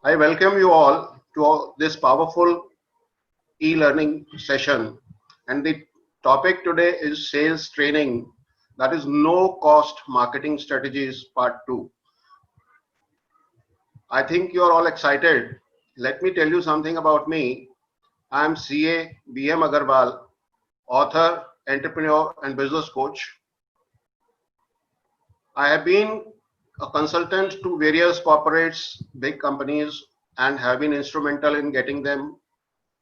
I welcome you all to this powerful e-learning session. And the topic today is sales training, that is no cost marketing strategies part 2. I think you are all excited. Let me tell you something about me. I am CA BM Agarwal, author, entrepreneur and business coach. I have been a consultant to various corporates, big companies, and have been instrumental in getting them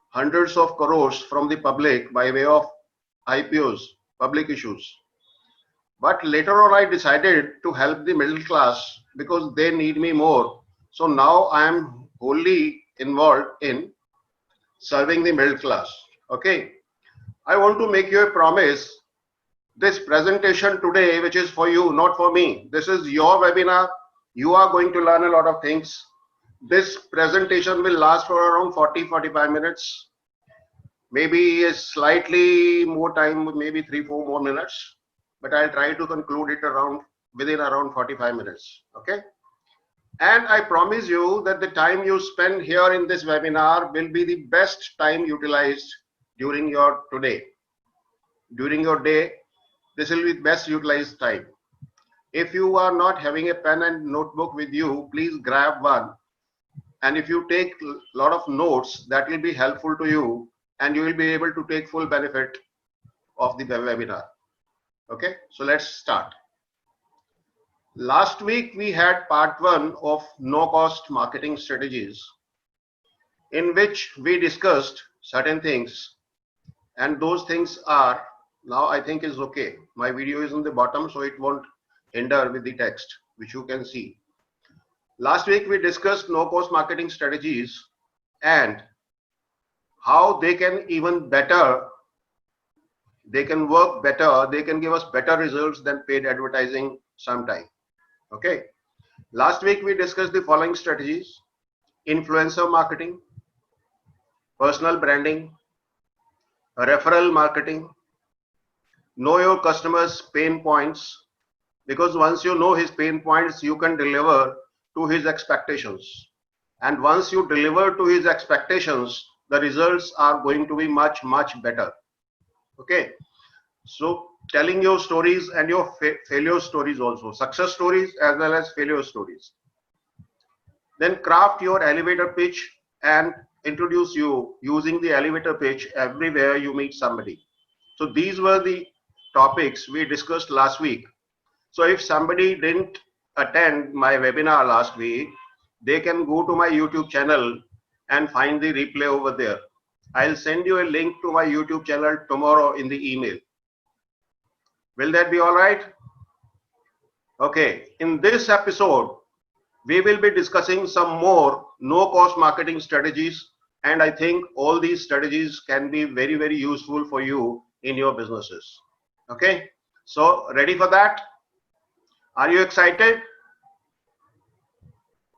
hundreds of crores from the public by way of IPOs, public issues. But later on, I decided to help the middle class because they need me more. So now I am wholly involved in serving the middle class. Okay. I want to make you a promise. This presentation today, which is for you, not for me, this is your webinar. You are going to learn a lot of things. This presentation will last for around 40-45 minutes. Maybe a slightly more time, maybe 3-4 more minutes, but I'll try to conclude it within around 45 minutes. Okay. And I promise you that the time you spend here in this webinar will be the best time utilized during your day. During your day, this will be best utilized time. If you are not having a pen and notebook with you, please grab one. And if you take a lot of notes, that will be helpful to you and you will be able to take full benefit of the webinar. Okay, so let's start. Last week we had part 1 of no cost marketing strategies, in which we discussed certain things, and those things are, now I think is okay. My video is on the bottom, so it won't hinder with the text, which you can see. Last week we discussed no cost marketing strategies and how they can even better, they can work better, they can give us better results than paid advertising sometime. Okay. Last week we discussed the following strategies: influencer marketing, personal branding, referral marketing, know your customers' pain points, because once you know his pain points, you can deliver to his expectations. And once you deliver to his expectations, the results are going to be much, much better. Okay. So telling your stories and your failure stories also, success stories as well as failure stories. Then craft your elevator pitch and introduce you using the elevator pitch everywhere you meet somebody. So these were the topics we discussed last week. So if somebody didn't attend my webinar last week, they can go to my YouTube channel and find the replay over there. I'll send you a link to my YouTube channel tomorrow in the email. Will that be all right? Okay, in this episode, we will be discussing some more no-cost marketing strategies, and I think all these strategies can be very, very useful for you in your businesses. Okay, so ready for that? Are you excited?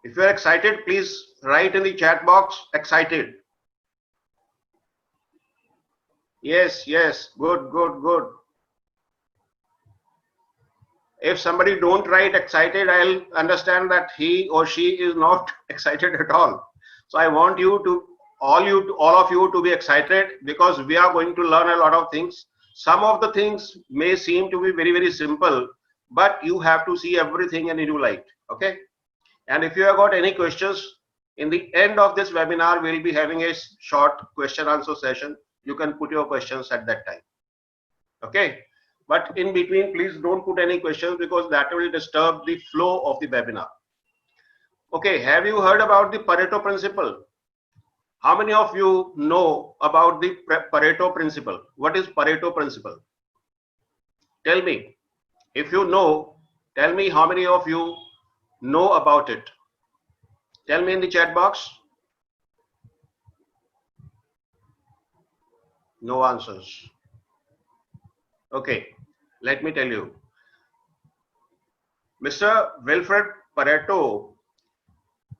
If you're excited, please write in the chat box, excited. Yes, yes, good, good, good. If somebody don't write excited, I'll understand that he or she is not excited at all. So I want you to, all of you to be excited, because we are going to learn a lot of things. Some of the things may seem to be very, very simple, but you have to see everything in a new light. Okay. And if you have got any questions, in the end of this webinar, we'll be having a short question answer session. You can put your questions at that time. Okay. But in between, please don't put any questions, because that will disturb the flow of the webinar. Okay, have you heard about the Pareto principle? How many of you know about the Pareto principle? What is Pareto principle? Tell me. If you know, tell me how many of you know about it. Tell me in the chat box. No answers. Okay, let me tell you. Mr. Wilfred Pareto,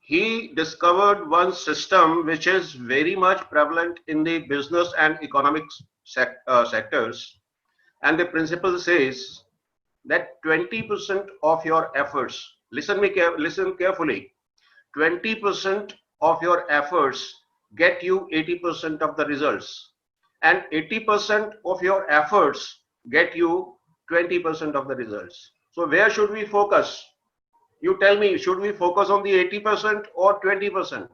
he discovered one system which is very much prevalent in the business and economics sectors. And the principle says that 20% of your efforts, listen carefully, 20% of your efforts get you 80% of the results, and 80% of your efforts get you 20% of the results. So where should we focus? You tell me, should we focus on the 80% or 20%?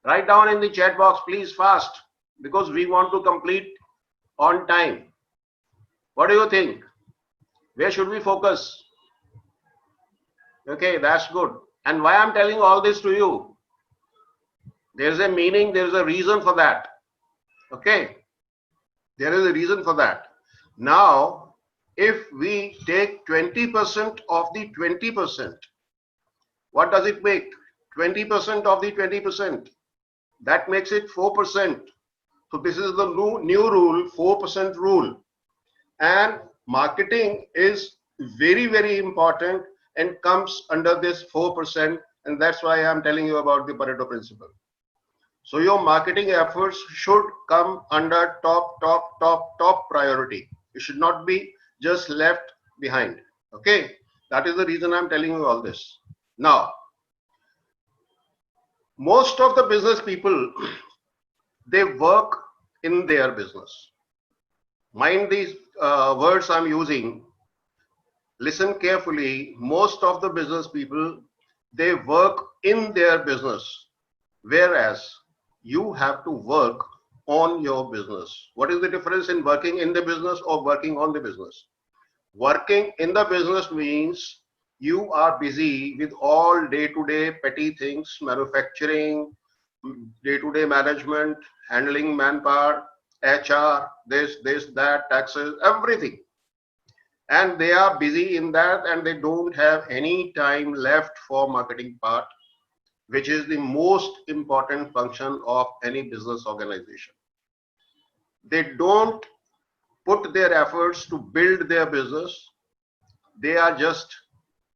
Write down in the chat box, please, fast, because we want to complete on time. What do you think? Where should we focus? Okay, that's good. And why I'm telling all this to you? There's a meaning, there's a reason for that. Okay, there is a reason for that. Now, if we take 20% of the 20%, what does it make? 20% of the 20%. That makes it 4%. So this is the new rule, 4% rule. And marketing is very, very important and comes under this 4%. And that's why I'm telling you about the Pareto principle. So your marketing efforts should come under top priority. It should not be just left behind. Okay, that is the reason I'm telling you all this. Now, most of the business people, they work in their business. Mind these words I'm using. Listen carefully. Most of the business people, they work in their business, whereas you have to work on your business. What is the difference in working in the business or working on the business? Working in the business means you are busy with all day-to-day petty things, manufacturing, day-to-day management, handling manpower, HR, this, that, taxes, everything. And they are busy in that, and they don't have any time left for marketing part, which is the most important function of any business organization. They don't put their efforts to build their business. They are just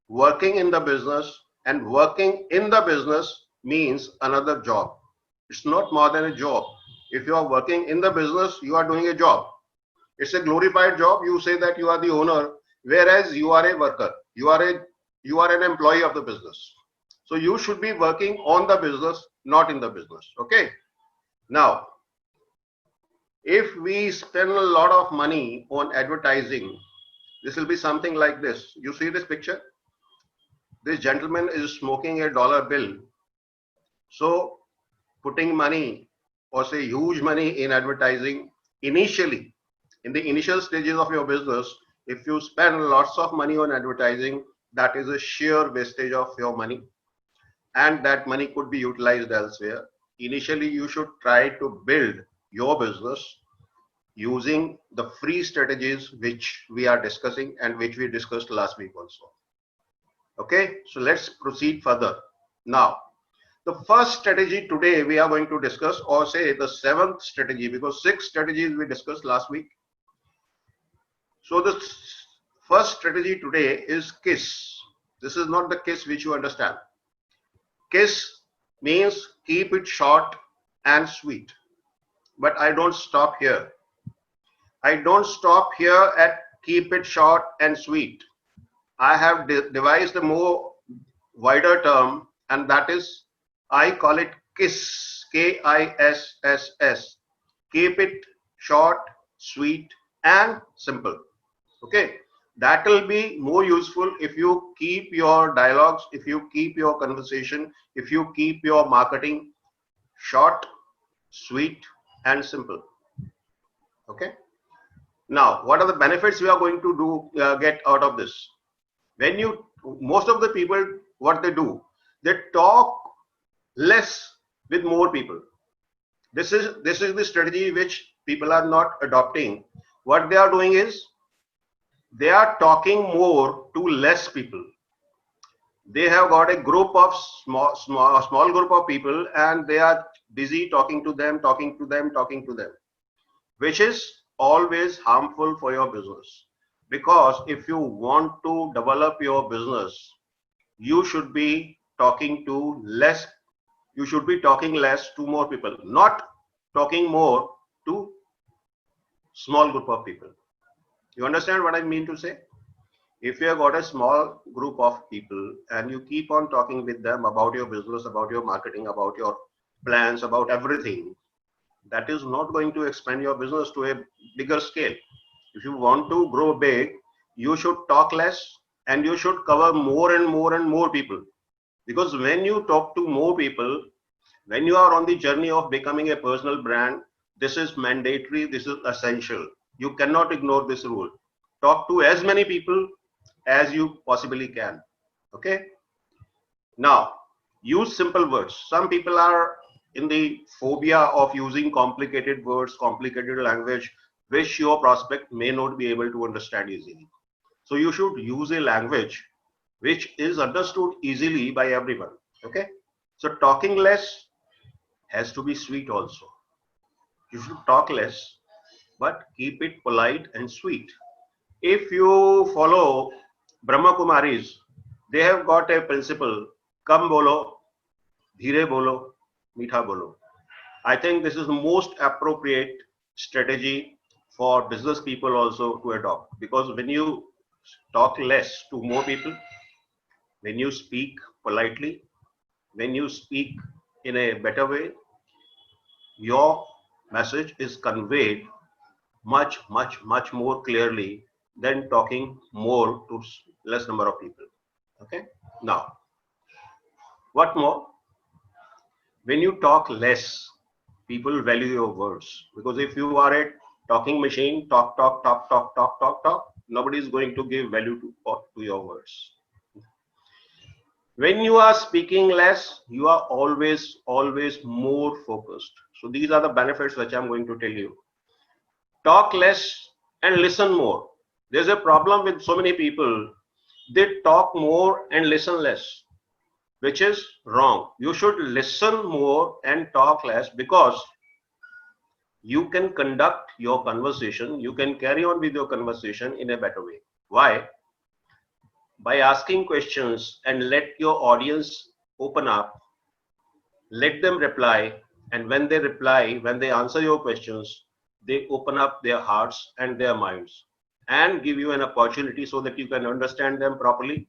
working in the business, and working in the business means another job. It's not more than a job. If you are working in the business, you are doing a job. It's a glorified job. You say that you are the owner, whereas you are a worker. You are an employee of the business. So you should be working on the business, not in the business. Okay. Now, if we spend a lot of money on advertising, this will be something like this. You see this picture? This gentleman is smoking a dollar bill. So putting money, or say huge money, in advertising initially, in the initial stages of your business, if you spend lots of money on advertising, that is a sheer wastage of your money, and that money could be utilized elsewhere. Initially, you should try to build your business using the free strategies which we are discussing and which we discussed last week also. Okay, so let's proceed further. Now, the first strategy today we are going to discuss, or say the seventh strategy, because 6 strategies we discussed last week. So the first strategy today is KISS. This is not the KISS which you understand. KISS means keep it short and sweet. But I don't stop here. I don't stop here at keep it short and sweet. I have devised a more wider term, and that is, I call it KISS, KISSS. Keep it short, sweet, and simple. Okay, that will be more useful if you keep your dialogues, if you keep your conversation, if you keep your marketing short, sweet, and simple. Okay. Now, what are the benefits we are going to get out of this? Most of the people, what they do, they talk less with more people. This is the strategy which people are not adopting. What they are doing is, they are talking more to less people. They have got a group of small group of people, and they are busy talking to them, which is always harmful for your business. Because if you want to develop your business, you should be talking to less. You should be talking less to more people, not talking more to small group of people. You understand what I mean to say? If you have got a small group of people and you keep on talking with them about your business, about your marketing, about your plans, about everything, that is not going to expand your business to a bigger scale. If you want to grow big, you should talk less and you should cover more and more and more people. Because when you talk to more people, when you are on the journey of becoming a personal brand, this is mandatory, this is essential. You cannot ignore this rule. Talk to as many people as you possibly can. Okay? Now, use simple words. Some people are in the phobia of using complicated words, complicated language, which your prospect may not be able to understand easily. So you should use a language which is understood easily by everyone. Okay? So talking less has to be sweet also. You should talk less, but keep it polite and sweet. If you follow Brahma Kumaris, they have got a principle, kam bolo, dheere bolo, meetha bolo. I think this is the most appropriate strategy for business people also to adopt, because when you talk less to more people, when you speak politely, when you speak in a better way, your message is conveyed much more clearly than talking more to less number of people. Okay. Now, what more? When you talk less, people value your words, because if you are a talking machine, talk, nobody is going to give value to your words. When you are speaking less, you are always more focused. So these are the benefits which I'm going to tell you. Talk less and listen more. There's a problem with so many people. They talk more and listen less, which is wrong. You should listen more and talk less, because you can conduct your conversation, you can carry on with your conversation in a better way. Why? By asking questions and let your audience open up, let them reply, and when they reply, when they answer your questions, they open up their hearts and their minds and give you an opportunity so that you can understand them properly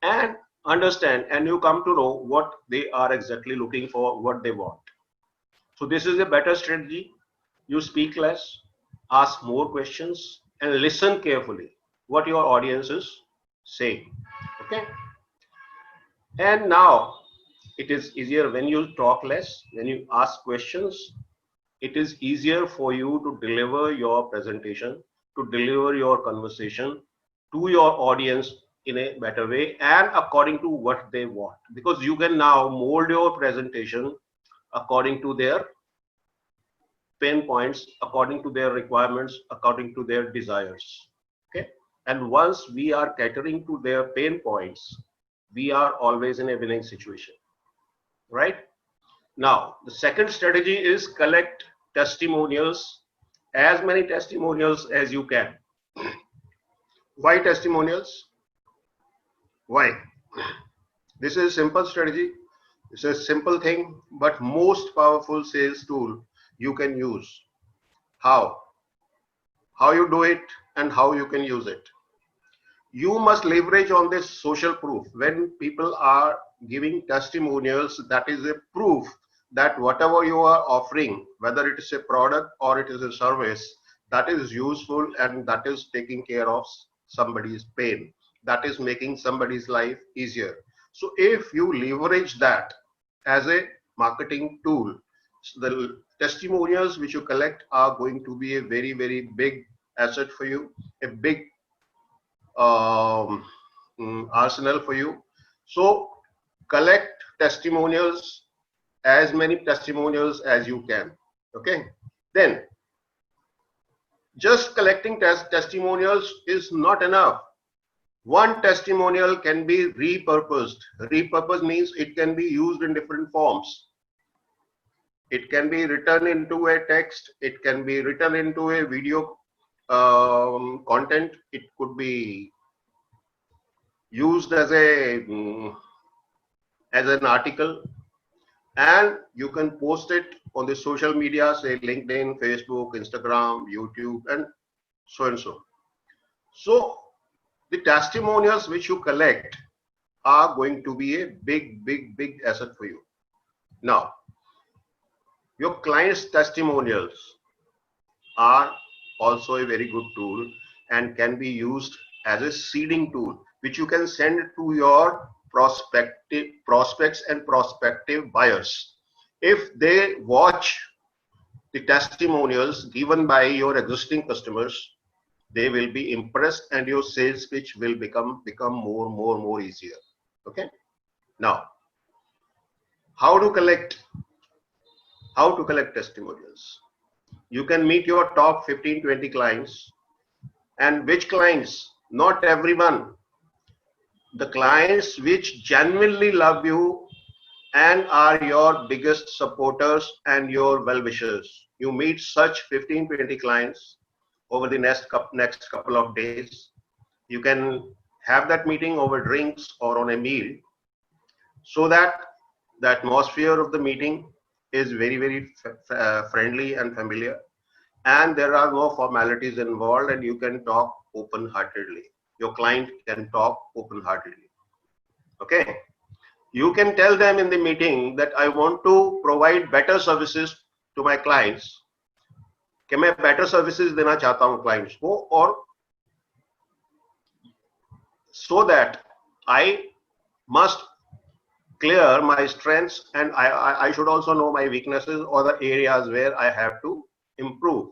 and understand, and you come to know what they are exactly looking for, what they want. So this is a better strategy. You speak less, ask more questions, and listen carefully what your audience is saying. Okay. And now it is easier when you talk less, when you ask questions. It is easier for you to deliver your presentation, to deliver your conversation to your audience in a better way and according to what they want, because you can now mold your presentation according to their pain points, according to their requirements, according to their desires. Okay. And once we are catering to their pain points, we are always in a winning situation, right? Now the second strategy is collect testimonials, as many testimonials as you can. Why testimonials? Why? This is a simple strategy. It's a simple thing, but most powerful sales tool you can use. How? How you do it and how you can use it. You must leverage on this social proof. When people are giving testimonials, that is a proof that whatever you are offering, whether it is a product or it is a service, that is useful and that is taking care of somebody's pain, that is making somebody's life easier. So if you leverage that as a marketing tool, the testimonials which you collect are going to be a very big asset for you, a big arsenal for you. So collect testimonials, as many testimonials as you can. Okay. Then just collecting testimonials is not enough. One testimonial can be repurposed. Repurpose means it can be used in different forms. It can be written into a text, it can be written into a video content, it could be used as an article, and you can post it on the social media, say LinkedIn, Facebook, Instagram, YouTube, and so and so. So the testimonials which you collect are going to be a big asset for you. Now, your clients' testimonials are also a very good tool and can be used as a seeding tool, which you can send to your prospects and prospective buyers. If they watch the testimonials given by your existing customers, they will be impressed and your sales pitch will become more easier. Okay. Now, how to collect testimonials? You can meet your top 15-20 clients. And which clients? Not everyone. The clients which genuinely love you and are your biggest supporters and your well-wishers. You meet such 15-20 clients over the next couple of days. You can have that meeting over drinks or on a meal, so that the atmosphere of the meeting is very friendly and familiar, and there are no formalities involved, and you can talk open-heartedly. Your client can talk open-heartedly. Okay. You can tell them in the meeting that I want to provide better services to my clients, कि मैं better services देना चाहता हूँ clients को, और so that I must clear my strengths, and I should also know my weaknesses or the areas where I have to improve.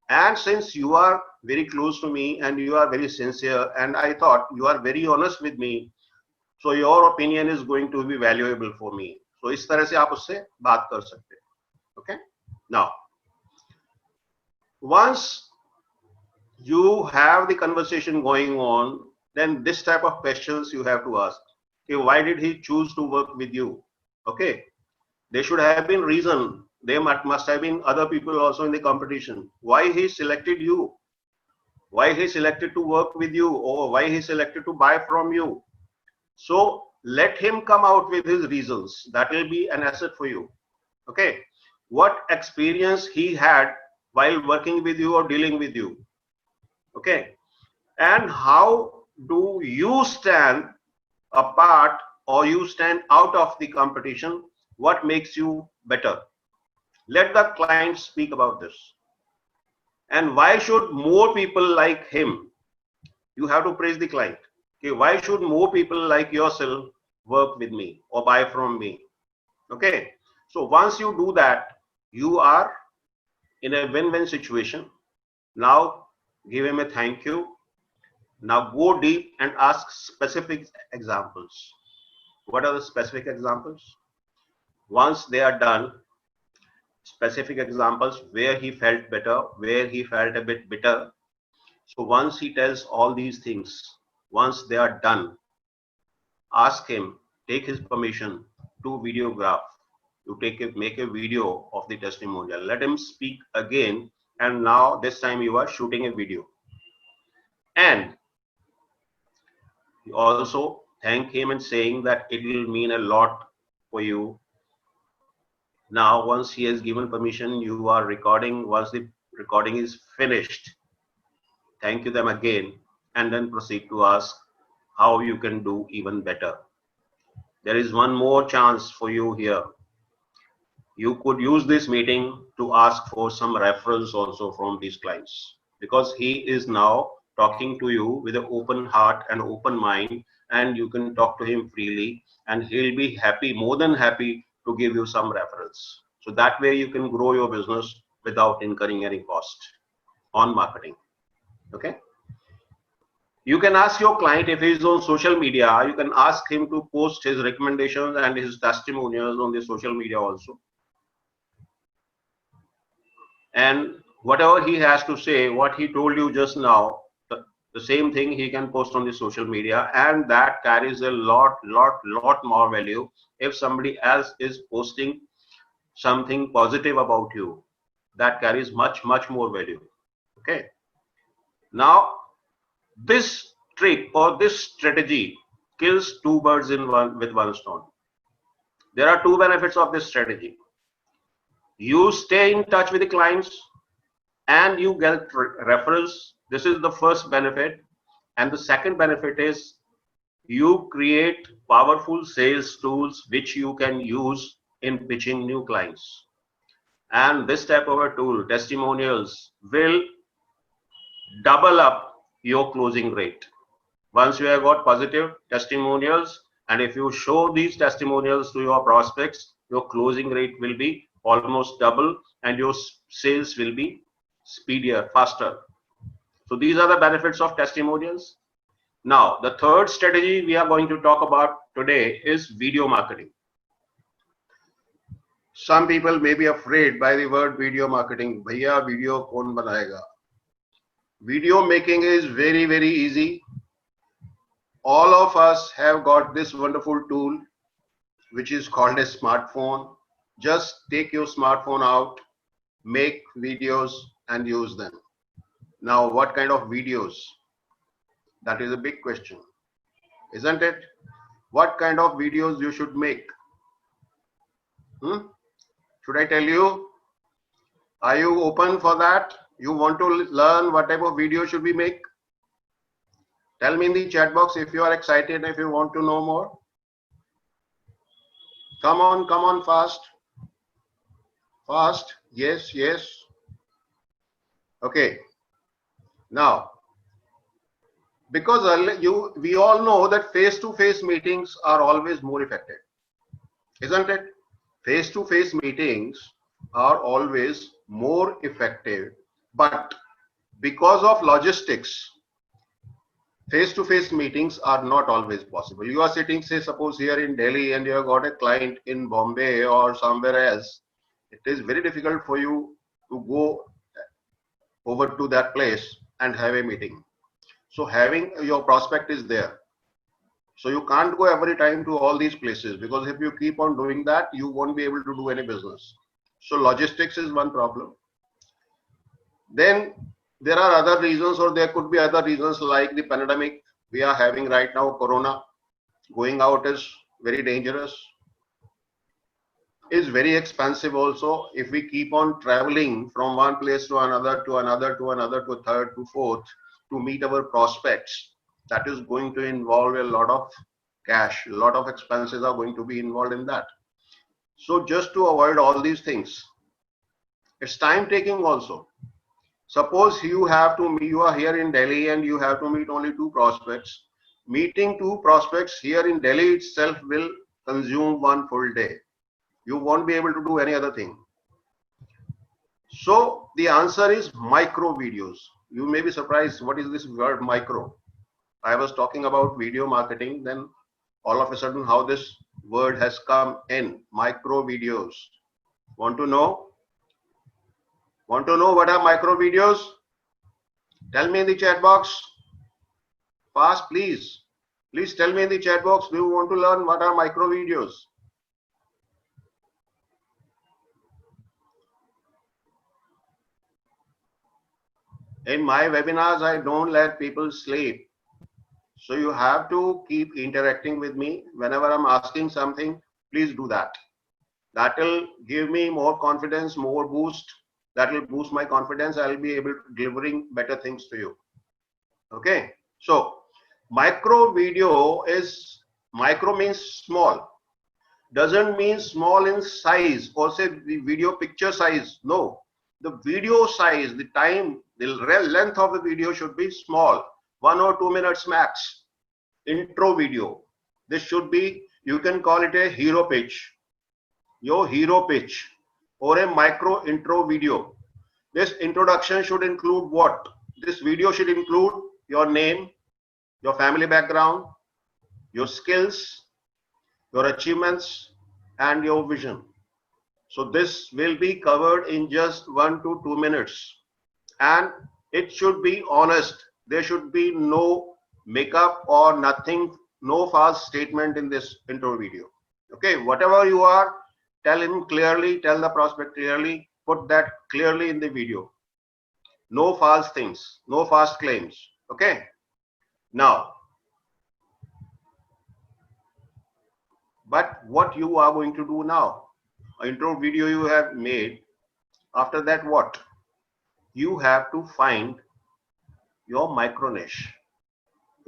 And since you are very close to me and you are very sincere, and I thought you are very honest with me, so your opinion is going to be valuable for me. So इस तरह से आप उससे बात कर सकते हैं. Okay. Now, once you have the conversation going on, then this type of questions you have to ask. Okay, why did he choose to work with you? Okay, there should have been reason. There must have been other people also in the competition. Why he selected you? Why he selected to work with you, or why he selected to buy from you? So let him come out with his reasons. That will be an asset for you. Okay, what experience he had while working with you or dealing with you. Okay, and how do you stand apart or you stand out of the competition? What makes you better? Let the client speak about this. And why should more people like him? You have to praise the client. Okay, why should more people like yourself work with me or buy from me? Okay, so once you do that, you are in a win-win situation. Now give him a thank you. Now go deep and ask specific examples. What are the specific examples? Once they are done, specific examples where he felt better, where he felt a bit bitter. So once he tells all these things, once they are done, ask him, take his permission to videograph, to make a video of the testimonial. Let him speak again, and now this time you are shooting a video. And you also thank him and saying that it will mean a lot for you. Now, once he has given permission, you are recording. Once the recording is finished, thank you them again, and then proceed to ask how you can do even better. There is one more chance for you here. You could use this meeting to ask for some referrals also from these clients, because he is now talking to you with an open heart and open mind, and you can talk to him freely, and he'll be happy, more than happy, to give you some referrals. So that way you can grow your business without incurring any cost on marketing. Okay. You can ask your client, if he is on social media, you can ask him to post his recommendations and his testimonials on the social media also. And whatever he has to say, what he told you just now, the same thing he can post on the social media, and that carries a lot more value if somebody else is posting something positive about you. That carries much more value. Okay. Now, this trick or this strategy kills two birds with one stone. There are two benefits of this strategy. You stay in touch with the clients and you get referrals. This is the first benefit. And the second benefit is you create powerful sales tools which you can use in pitching new clients. And this type of a tool, testimonials, will double up your closing rate. Once you have got positive testimonials, and if you show these testimonials to your prospects, your closing rate will be almost double and your sales will be speedier, faster. So these are the benefits of testimonials. Now, the third strategy we are going to talk about today is video marketing. Some people may be afraid by the word video marketing. Bhaiya, video kaun banayega? Video making is very, very easy. All of us have got this wonderful tool which is called a smartphone. Just take your smartphone out, make videos and use them. Now, what kind of videos? That is a big question, isn't it? What kind of videos you should make? Should I tell you? Are you open for that? You want to learn what type of video should we make? Tell me in the chat box if you are excited, if you want to know more. Come on, fast. Fast, yes. Okay. Now, because we all know that face-to-face meetings are always more effective, isn't it? Face-to-face meetings are always more effective, but because of logistics, face-to-face meetings are not always possible. You are sitting, say, suppose here in Delhi, and you have got a client in Bombay or somewhere else. It is very difficult for you to go over to that place and have a meeting. So having your prospect is there. So you can't go every time to all these places, because if you keep on doing that, you won't be able to do any business. So logistics is one problem. Then there are other reasons, or there could be other reasons like the pandemic we are having right now, Corona. Going out is very dangerous. Is very expensive also. If we keep on traveling from one place to another, to another, to another, to third, to fourth, to meet our prospects, that is going to involve a lot of cash. A lot of expenses are going to be involved in that. So just to avoid all these things, it's time taking also. Suppose you are here in Delhi and you have to meet only 2 prospects. Meeting 2 prospects here in Delhi itself will consume 1 full day. You won't be able to do any other thing. So the answer is micro videos. You may be surprised, what is this word micro? I was talking about video marketing, then all of a sudden how this word has come in, micro videos. Want to know? Want to know what are micro videos? Tell me in the chat box. Fast, please. Please tell me in the chat box, do you want to learn what are micro videos? In my webinars, I don't let people sleep. So you have to keep interacting with me. Whenever I'm asking something, please do that. That will give me more confidence, more boost. That will boost my confidence. I'll be able to delivering better things to you. Okay. So micro video is, micro means small. Doesn't mean small in size or say the video picture size. No. The video size, the time, the length of the video should be small, 1 or 2 minutes max. Intro video. This should be, you can call it a hero pitch, your hero pitch, or a micro intro video. This introduction should include what? This video should include your name, your family background, your skills, your achievements, and your vision. So this will be covered in just 1 to 2 minutes, and it should be honest. There should be no makeup or nothing, no false statement in this intro video. Okay, whatever you are, tell him clearly, tell the prospect clearly, put that clearly in the video. No false things, no false claims. Okay. Now, but what you are going to do now? Intro video you have made. After that, what? You have to find your micro niche.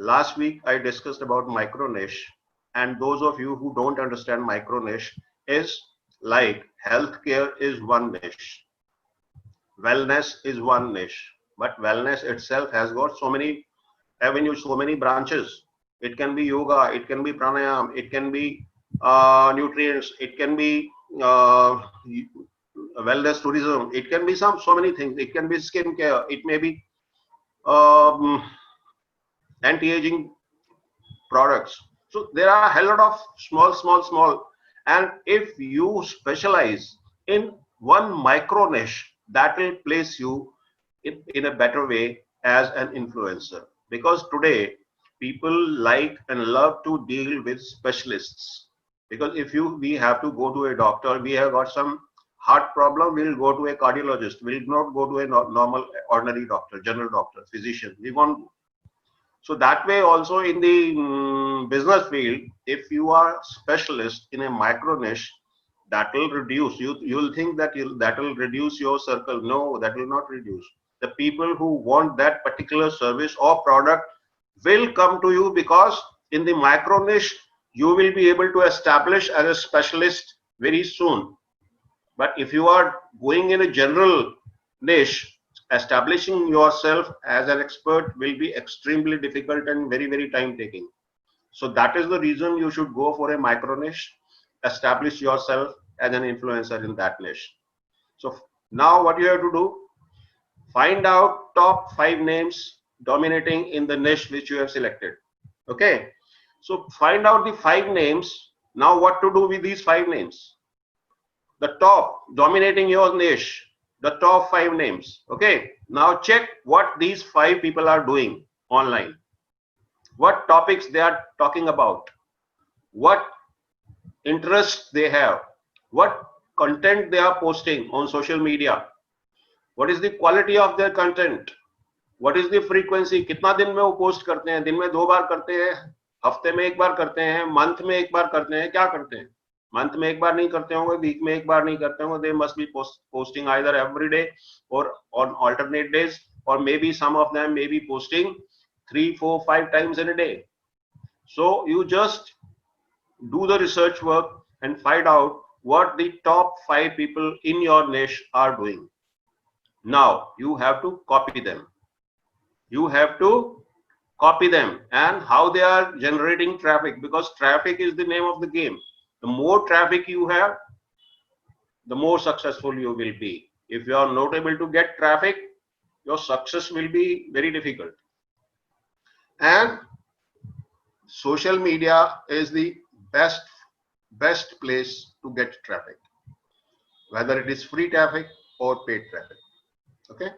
Last week I discussed about micro niche, and those of you who don't understand micro niche is like healthcare is one niche, wellness is one niche, but wellness itself has got so many avenues, so many branches. It can be yoga, it can be pranayam, it can be nutrients, it can be wellness tourism, it can be so many things. It can be skin care, it may be um, anti-aging products. So there are a hell lot of small, and if you specialize in one micro niche, that will place you in a better way as an influencer. Because today people like and love to deal with specialists. Because if we have to go to a doctor, we have got some heart problem, we'll go to a cardiologist. We'll not go to a normal ordinary doctor, general doctor, physician. We won't. So that way also in the business field, if you are specialist in a micro niche, that will reduce. You'll think that that will reduce your circle. No, that will not reduce. The people who want that particular service or product will come to you, because in the micro niche, you will be able to establish as a specialist very soon. But if you are going in a general niche, establishing yourself as an expert will be extremely difficult and very time taking. So that is the reason you should go for a micro niche, establish yourself as an influencer in that niche. So now what you have to do, find out top 5 names dominating in the niche which you have selected. Okay. So find out the 5 names. Now what to do with these 5 names? The top dominating your niche, the top 5 names. Okay. Now check what these 5 people are doing online, what topics they are talking about, what interests they have, what content they are posting on social media, what is the quality of their content, what is the frequency, कितना दिन में वो post करते हैं, दिन में 2 बार करते हैं, हफ्ते में 1 बार करते हैं, मंथ में 1 बार करते हैं, क्या करते हैं? मंथ में 1 बार नहीं करते होंगे, वीक में 1 बार नहीं करते होंगे. They must be posting either every day or on alternate days, or maybe some of them may be posting 3, 4, 5 times in a day. So you just do the research work and find out what the top 5 people in your niche are doing. Now you have to copy them. You have to copy them and how they are generating traffic, because traffic is the name of the game. The more traffic you have, the more successful you will be. If you are not able to get traffic, your success will be very difficult. And social media is the best place to get traffic, whether it is free traffic or paid traffic. Okay.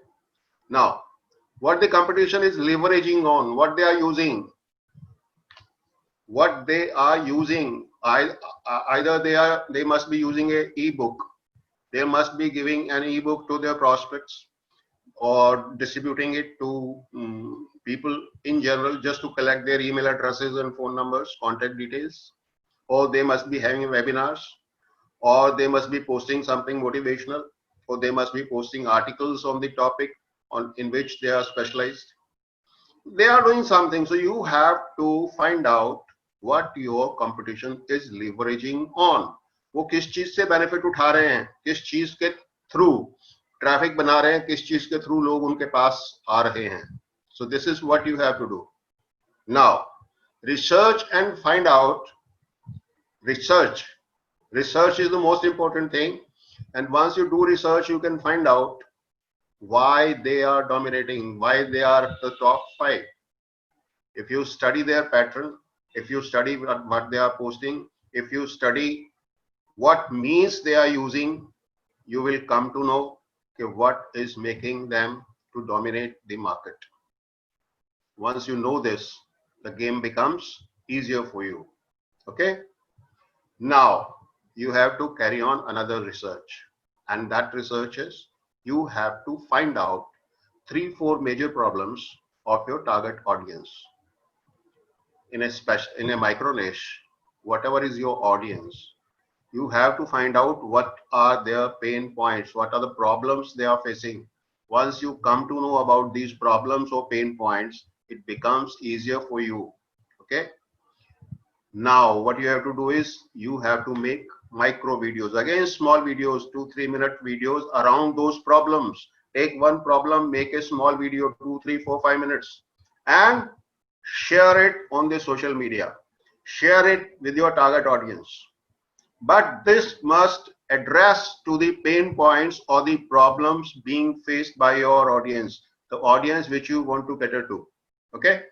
Now what the competition is leveraging on, what they are using, either they must be using a ebook, they must be giving an ebook to their prospects or distributing it to people in general just to collect their email addresses and phone numbers, contact details, or they must be having webinars, or they must be posting something motivational, or they must be posting articles on the topic in which they are specialized. They are doing something. So you have to find out what your competition is leveraging on. वो किस चीज से benefit उठा रहे हैं, किस चीज के थ्रू ट्रैफिक बना रहे हैं, किस चीज के थ्रू लोग उनके पास आ रहे हैं. So this is what you have to do. Now research and find out. Research is the most important thing, and once you do research, you can find out why they are dominating, why they are the top 5. If you study their pattern, if you study what they are posting, if you study what means they are using, you will come to know what is making them to dominate the market. Once you know this, the game becomes easier for you. Okay. Now you have to carry on another research, and that research is you have to find out 3, 4 major problems of your target audience. In a micro niche, whatever is your audience, you have to find out what are their pain points, what are the problems they are facing. Once you come to know about these problems or pain points, it becomes easier for you. Okay. Now what you have to do is you have to make micro videos, again small videos, 2-3 minute videos around those problems. Take one problem, make a small video, 2, 3, 4, 5 minutes, and share it on the social media. Share it with your target audience. But this must address to the pain points or the problems being faced by your audience, the audience which you want to cater to. Okay.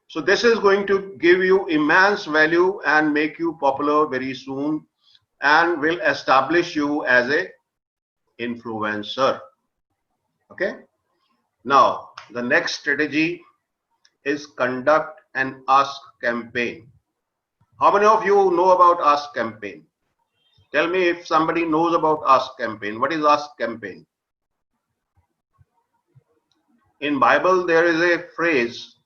So this is going to give you immense value and make you popular very soon, and will establish you as a influencer. Okay. Now the next strategy is conduct an ask campaign. How many of you know about ask campaign? Tell me if somebody knows about ask campaign. What is ask campaign? In Bible there is a phrase,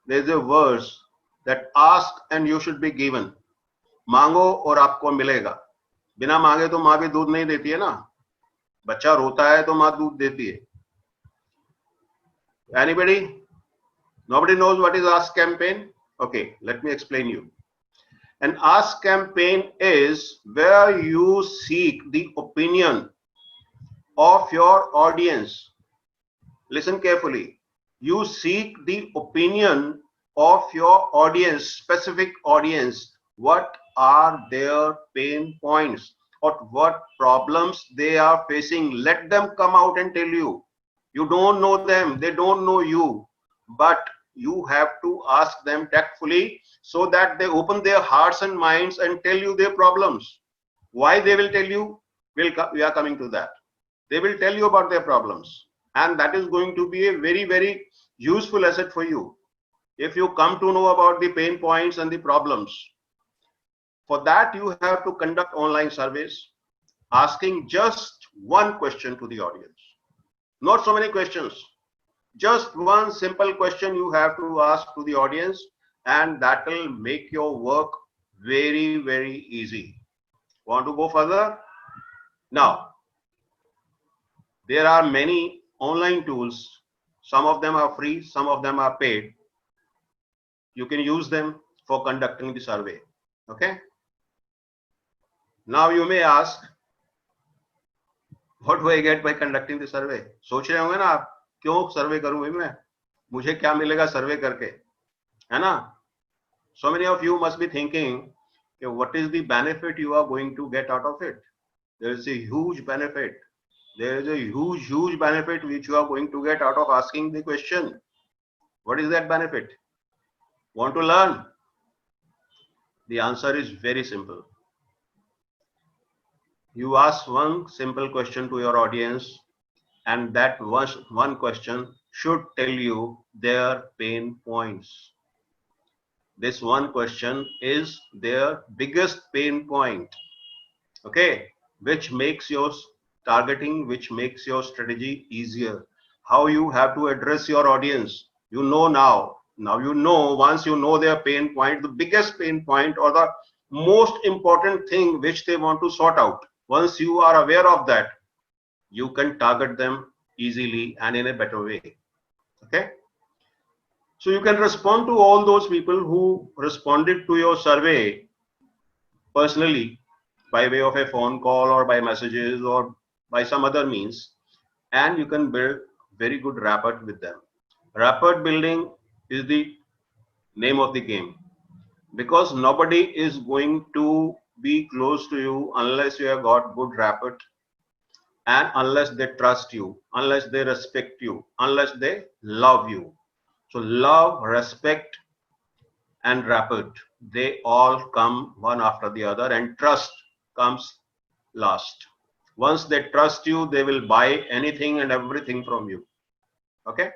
there is a verse that ask and you should be given. मांगो और आपको मिलेगा. बिना मांगे तो माँ भी दूध नहीं देती है ना. बच्चा रोता है तो माँ दूध देती है. Anybody? Nobody knows what is ask campaign? Okay, let me explain you. An ask campaign is where you seek the opinion of your audience. Listen carefully. You seek the opinion of your audience, specific audience. What are their pain points or what problems they are facing? Let them come out and tell you. You don't know them, they don't know you, but you have to ask them tactfully so that they open their hearts and minds and tell you their problems. Why they will tell you? We are coming to that. They will tell you about their problems, and that is going to be a very, very useful asset for you if you come to know about the pain points and the problems. For that, you have to conduct online surveys, asking just one question to the audience. Not so many questions. Just one simple question you have to ask to the audience, and that will make your work very, very easy. Want to go further? Now, there are many online tools. Some of them are free, some of them are paid. You can use them for conducting the survey. Okay. Now you may ask, what do I get by conducting the survey? सोच रहे होंगे ना आप, क्यों सर्वे करूं मैं, मुझे क्या मिलेगा सर्वे करके, है ना? So many of you must be thinking, what is the benefit you are going to get out of it? There is a huge benefit. There is a huge benefit which you are going to get out of asking the question. What is that benefit? Want to learn? The answer is very simple. You ask one simple question to your audience, and that one question should tell you their pain points. This one question is their biggest pain point, okay, which makes your targeting, which makes your strategy easier. How you have to address your audience, you know now. Now you know, once you know their pain point, the biggest pain point or the most important thing which they want to sort out. Once you are aware of that, you can target them easily and in a better way. Okay. So you can respond to all those people who responded to your survey personally by way of a phone call or by messages or by some other means, and you can build very good rapport with them. Rapport building is the name of the game, because nobody is going to be close to you unless you have got good rapport, and unless they trust you, unless they respect you, unless they love you. So love, respect, and rapport, they all come one after the other, and trust comes last. Once they trust you, they will buy anything and everything from you. Okay.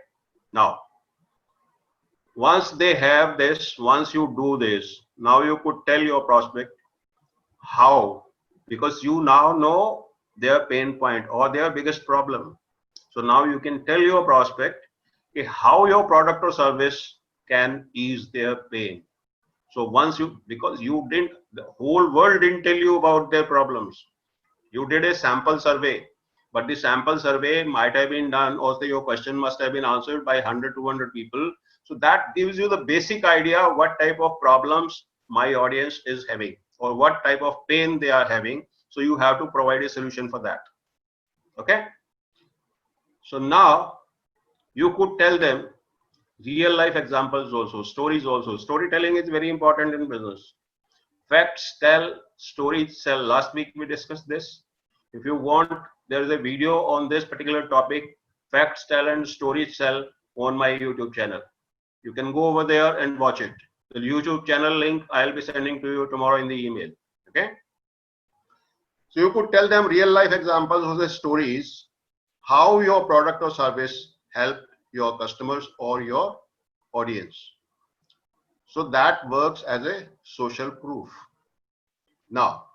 Now, once they have this, once you do this, now you could tell your prospect how, because you now know their pain point or their biggest problem. So now you can tell your prospect how your product or service can ease their pain. So once you, because you didn't, the whole world didn't tell you about their problems. You did a sample survey, but the sample survey might have been done, or your question must have been answered by 100, 200 people. So that gives you the basic idea what type of problems my audience is having or what type of pain they are having. So you have to provide a solution for that. Okay. So now you could tell them real life examples also, stories also. Storytelling is very important in business. Facts tell, stories sell. Last week we discussed this. If you want, there is a video on this particular topic, facts tell and stories sell, on my YouTube channel. You can go over there and watch it. The YouTube channel link I'll be sending to you tomorrow in the email. Okay. So you could tell them real life examples of the stories, how your product or service help your customers or your audience. So that works as a social proof. Now,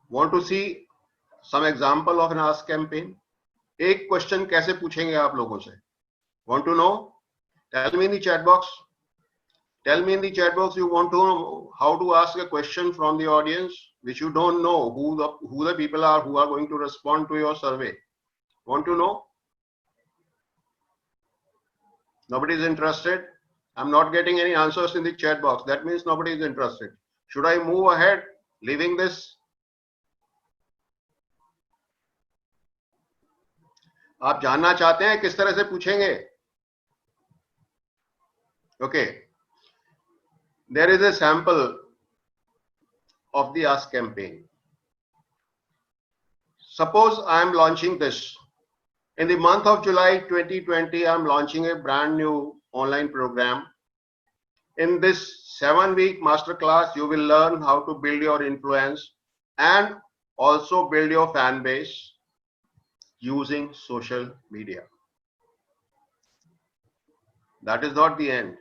want to see some example of an ask campaign? एक question कैसे पूछेंगे आप लोगों से? Want to know? Tell me in the chat box. Tell me in the chat box you want to know how to ask a question from the audience which you don't know who the people are who are going to respond to your survey. Want to know? Nobody is interested. I'm not getting any answers in the chat box. That means nobody is interested. Should I move ahead, leaving this? आप जानना चाहते हैं किस तरह से पूछेंगे? Okay. There is a sample of the ask campaign. Suppose I am launching this. In the month of July 2020, I'm launching a brand new online program. In this 7-week masterclass, you will learn how to build your influence and also build your fan base using social media. That is not the end.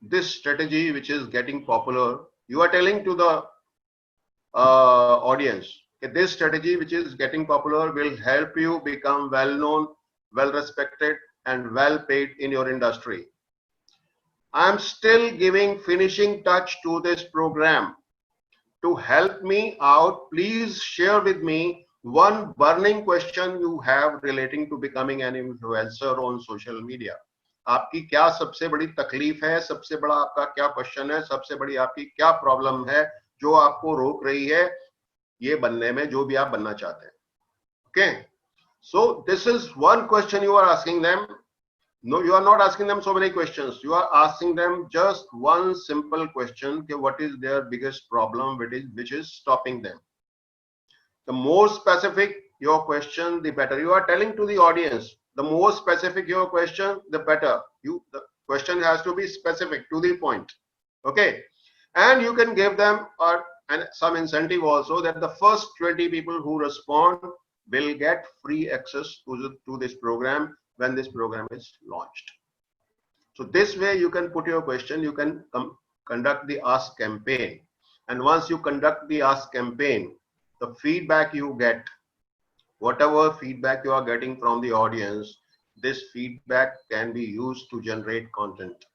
This strategy, which is getting popular, you are telling to the audience that this strategy, which is getting popular, will help you become well known, well respected, and well paid in your industry. I am still giving finishing touch to this program. To help me out, please share with me one burning question you have relating to becoming an influencer on social media. आपकी क्या सबसे बड़ी तकलीफ है, सबसे बड़ा आपका क्या क्वेश्चन है, सबसे बड़ी आपकी क्या प्रॉब्लम है जो आपको रोक रही है ये बनने में, जो भी आप बनना चाहते हैं. Okay, so this is one question you are asking them. No, you are not asking them so many questions. You are asking them just one simple question: what is their biggest problem, which is stopping them? The more specific your question, the better. You are telling to the audience, the more specific your question, the better. The question has to be specific, to the point. Okay, and you can give them some incentive also, that the first 20 people who respond will get free access to this program when this program is launched. So this way you can put your question, you can conduct the ask campaign, and once you conduct the ask campaign, the feedback you get, whatever feedback you are getting from the audience, this feedback can be used to generate content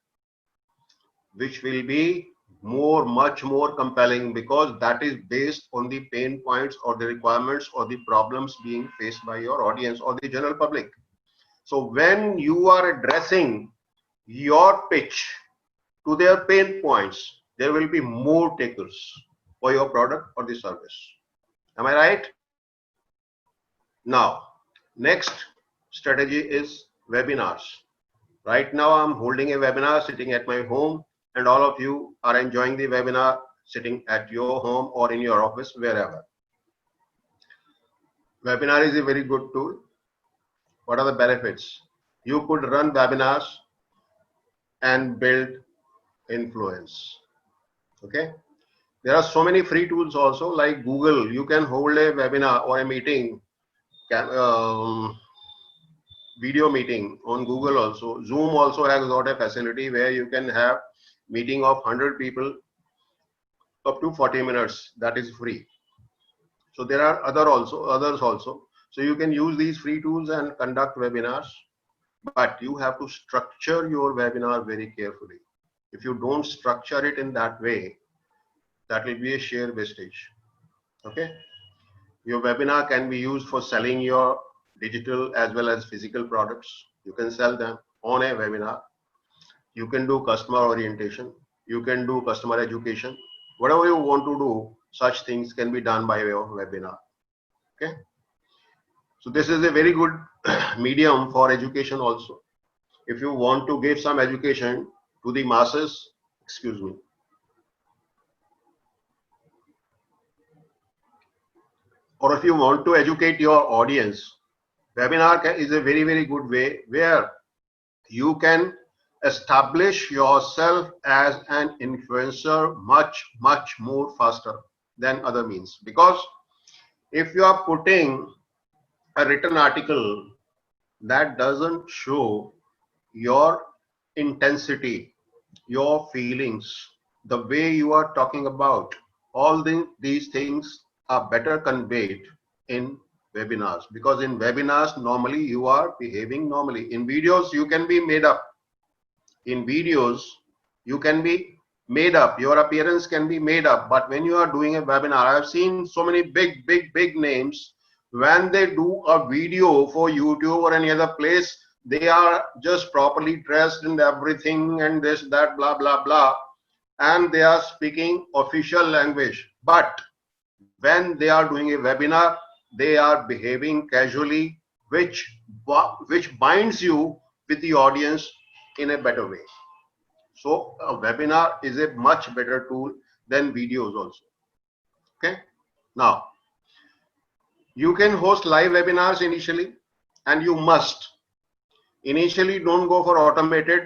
which will be much more compelling, because that is based on the pain points or the requirements or the problems being faced by your audience or the general public. So when you are addressing your pitch to their pain points, there will be more takers for your product or the service. Am I right? Now, next strategy is webinars. Right now I'm holding a webinar sitting at my home, and all of you are enjoying the webinar sitting at your home or in your office, wherever. Webinar is a very good tool. What are the benefits? You could run webinars and build influence. Okay. There are so many free tools also, like Google. You can hold a webinar or a meeting, video meeting on Google also. Zoom also has got a facility where you can have meeting of 100 people up to 40 minutes. That is free. So there are others also. So you can use these free tools and conduct webinars, but you have to structure your webinar very carefully. If you don't structure it in that way, that will be a sheer wastage. Okay. Your webinar can be used for selling your digital as well as physical products. You can sell them on a webinar. You can do customer orientation. You can do customer education. Whatever you want to do, such things can be done by way of webinar. Okay. So this is a very good medium for education also. If you want to give some education to the masses, excuse me, or if you want to educate your audience, webinar is a very, very good way where you can establish yourself as an influencer much more faster than other means. Because if you are putting a written article that doesn't show your intensity, your feelings, the way you are talking about, all these things are better conveyed in webinars, because in webinars normally you are behaving normally. In videos you can be made up. In videos you can be made up, your appearance can be made up, but when you are doing a webinar, I have seen so many big names, when they do a video for YouTube or any other place, they are just properly dressed and everything and this that blah blah blah, and they are speaking official language. But when they are doing a webinar, they are behaving casually, which binds you with the audience in a better way. So a webinar is a much better tool than videos also. Okay. Now you can host live webinars initially, and you must initially don't go for automated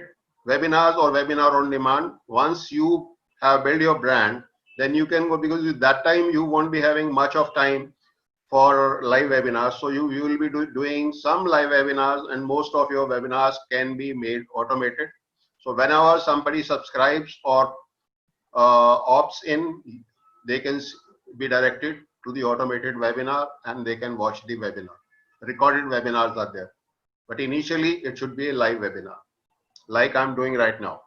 webinars or webinar on demand. Once you have built your brand, then you can go, because at that time you won't be having much of time for live webinars. So you will be doing some live webinars, and most of your webinars can be made automated. So whenever somebody subscribes or opts in, they can be directed to the automated webinar and they can watch the webinar. Recorded webinars are there, but initially it should be a live webinar like I'm doing right now.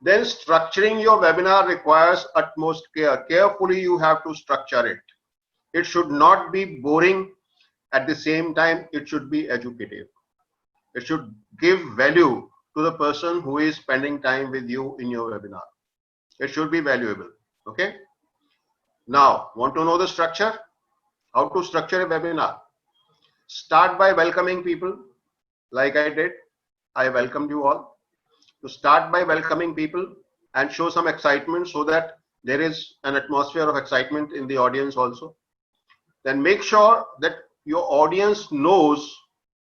Then structuring your webinar requires utmost care. Carefully you have to structure it. It should not be boring. At the same time, it should be educative. It should give value to the person who is spending time with you in your webinar. It should be valuable. Okay. Now, want to know the structure? How to structure a webinar? Start by welcoming people, like I did. I welcomed you all. To start by welcoming people and show some excitement so that there is an atmosphere of excitement in the audience also. Then make sure that your audience knows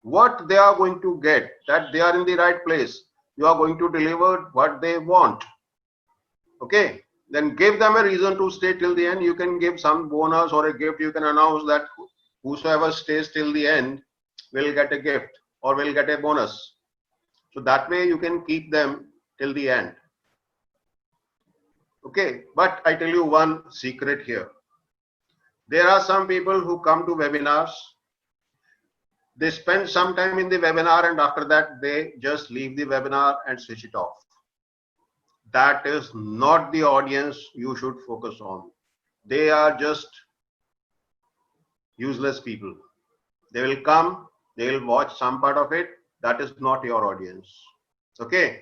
what they are going to get, that they are in the right place. You are going to deliver what they want. Okay. Then give them a reason to stay till the end. You can give some bonus or a gift. You can announce that whosoever stays till the end will get a gift or will get a bonus. So that way you can keep them till the end. Okay. But I tell you one secret here. There are some people who come to webinars. They spend some time in the webinar and after that they just leave the webinar and switch it off. That is not the audience you should focus on. They are just useless people. They will come, they will watch some part of it. That is not your audience. Okay.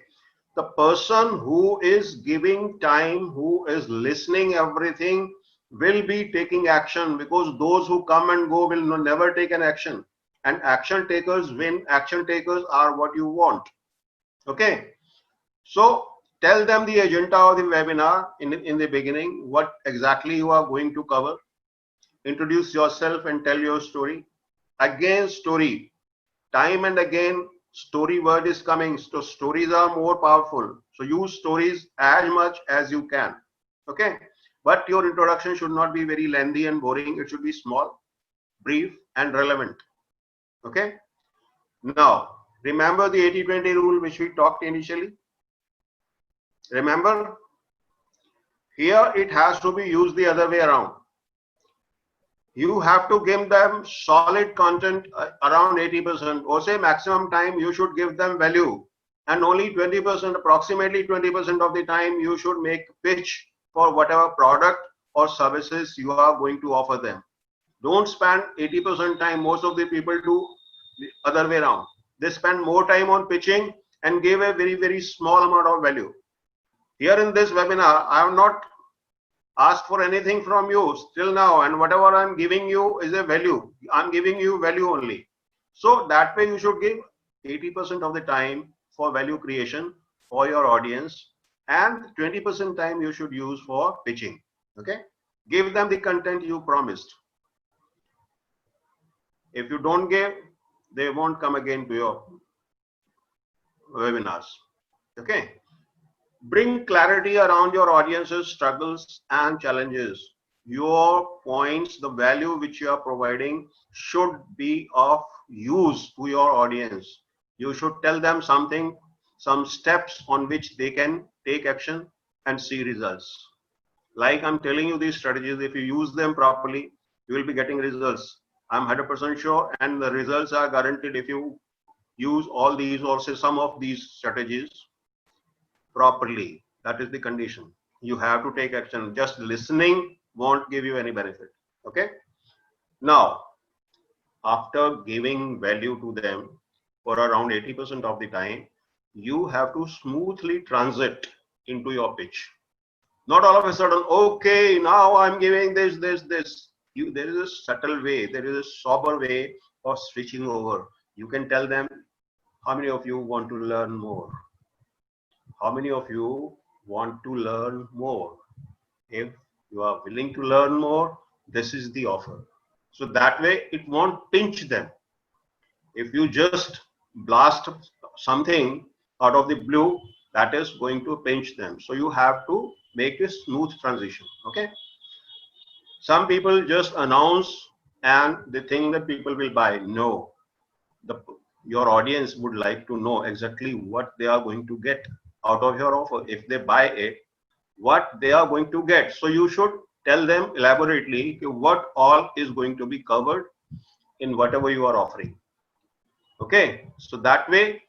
The person who is giving time, who is listening everything, will be taking action, because those who come and go will never take an action. And action takers win. Action takers are what you want. Okay. So tell them the agenda of the webinar in the beginning, what exactly you are going to cover. Introduce yourself and tell your story. Again, story. Time and again, story word is coming. So stories are more powerful. So use stories as much as you can. Okay. But your introduction should not be very lengthy and boring. It should be small, brief, and relevant. Okay. Now, remember the 80-20 rule which we talked initially? Remember? Here it has to be used the other way around. You have to give them solid content around 80%, or say maximum time you should give them value, and only 20%, approximately 20% of the time you should make pitch for whatever product or services you are going to offer them. Don't spend 80% time. Most of the people do the other way around. They spend more time on pitching and gave a very, very small amount of value. Here in this webinar, I have not asked for anything from you till now, and whatever I'm giving you is a value. I'm giving you value only. So that way you should give 80% of the time for value creation for your audience, and 20% time you should use for pitching. Okay, give them the content you promised. If you don't give, they won't come again to your webinars. Okay, bring clarity around your audience's struggles and challenges. Your points, the value which you are providing should be of use to your audience. You should tell them something, some steps on which they can take action and see results. Like I'm telling you these strategies, if you use them properly, you will be getting results. I'm 100% sure, and the results are guaranteed if you use all these or say some of these strategies properly. That is the condition. You have to take action. Just listening won't give you any benefit. Okay. Now, after giving value to them for around 80% of the time, you have to smoothly transit into your pitch. Not all of a sudden, okay, now I'm giving this. There is a subtle way, there is a sober way of switching over. You can tell them, how many of you want to learn more? How many of you want to learn more? If you are willing to learn more, this is the offer. So that way it won't pinch them. If you just blast something out of the blue, that is going to pinch them. So you have to make a smooth transition. Okay. Some people just announce and they think that people will buy. No, your audience would like to know exactly what they are going to get out of your offer. If they buy it, what they are going to get. So you should tell them elaborately what all is going to be covered in whatever you are offering. Okay, so that way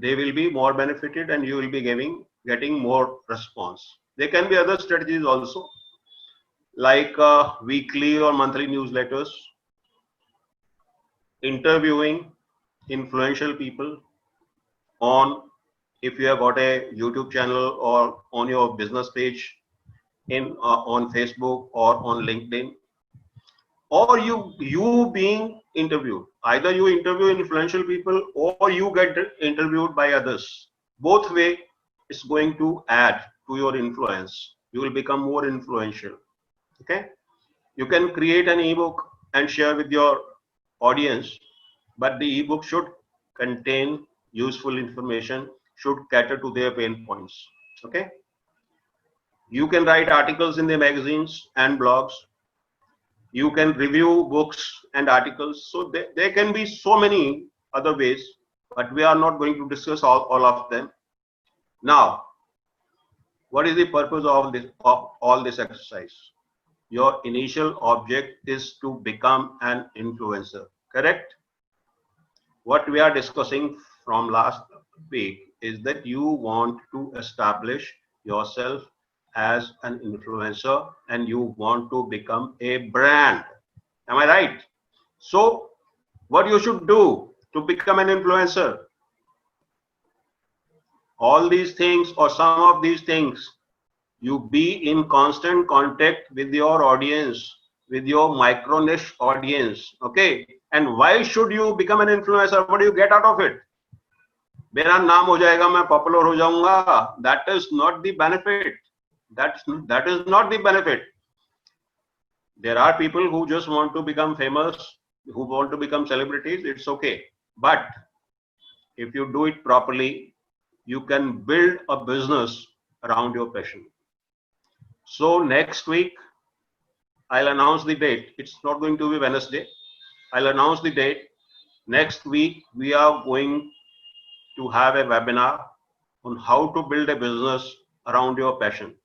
they will be more benefited and you will be getting more response. There can be other strategies also, like weekly or monthly newsletters, interviewing influential people on, if you have got a YouTube channel or on your business page, in on Facebook or on LinkedIn, or you being interviewed. Either you interview influential people or you get interviewed by others. Both way, it's going to add to your influence. You will become more influential. Okay, you can create an ebook and share with your audience, but the ebook should contain useful information, should cater to their pain points. Okay, you can write articles in the magazines and blogs. You can review books and articles. So there can be so many other ways, but we are not going to discuss all of them. Now, what is the purpose of all this exercise? Your initial object is to become an influencer, correct? What we are discussing from last week is that you want to establish yourself as an influencer and you want to become a brand. Am I right? So what you should do to become an influencer? All these things or some of these things, you be in constant contact with your audience, with your micro niche audience. Okay. And why should you become an influencer? What do you get out of it? मेरा नाम हो जाएगा, मैं popular हो जाऊंगा. That is not the benefit. That is not the benefit. There are people who just want to become famous, who want to become celebrities. It's okay. But if you do it properly, you can build a business around your passion. So next week, I'll announce the date. It's not going to be Wednesday. I'll announce the date. Next week, we are going to have a webinar on how to build a business around your passion.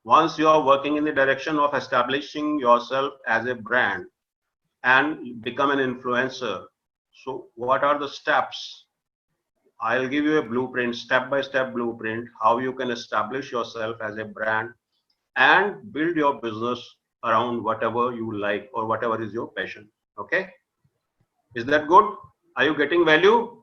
Once you are working in the direction of establishing yourself as a brand and become an influencer, so what are the steps? I'll give you a blueprint, step-by-step blueprint, how you can establish yourself as a brand and build your business around whatever you like or whatever is your passion. Okay? Is that good? Are you getting value?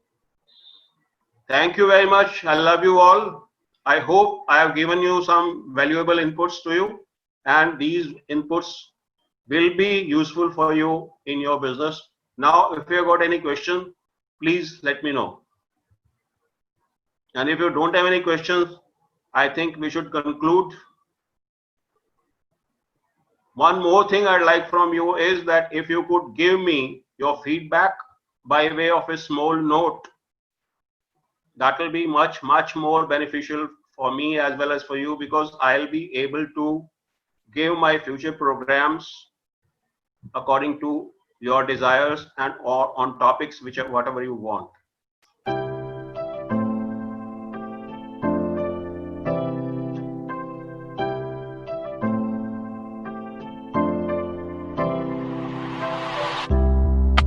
Thank you very much. I love you all. I hope I have given you some valuable inputs to you, and these inputs will be useful for you in your business. Now, if you have got any question, please let me know. And if you don't have any questions, I think we should conclude. One more thing I'd like from you is that if you could give me your feedback by way of a small note, that will be much, much more beneficial for me as well as for you, because I'll be able to give my future programs according to your desires and or on topics which whatever you want.